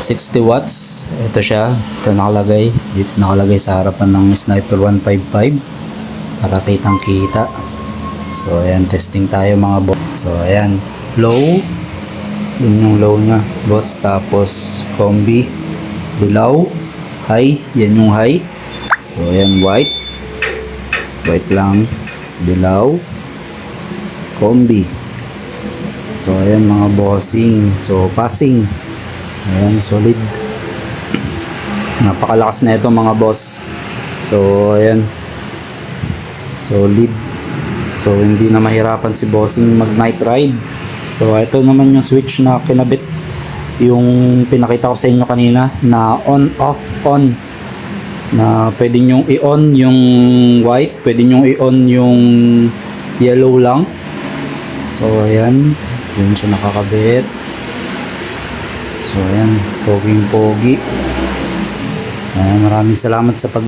60 watts. Ito siya. Ito nakalagay. Dito nakalagay sa harapan ng Sniper 155 para kitang kita. So ayan, testing tayo mga boss. So ayan, low. Yun yung low nya boss. Tapos combi, dilaw. High, yan yung high. So ayan, white. White lang. Dilaw. Combi. So ayan mga bossing. So passing. Ayan, solid. Napakalakas na ito mga boss. So ayan, solid. So hindi na mahirapan si bossing mag night ride. So ito naman yung switch na kinabit, yung pinakita ko sa inyo kanina na on off on, na pwede nyo i-on yung white, pwede nyo i-on yung yellow lang. So ayan, dyan siya nakakabit. So ayan, poging pogi. Maraming salamat sa pag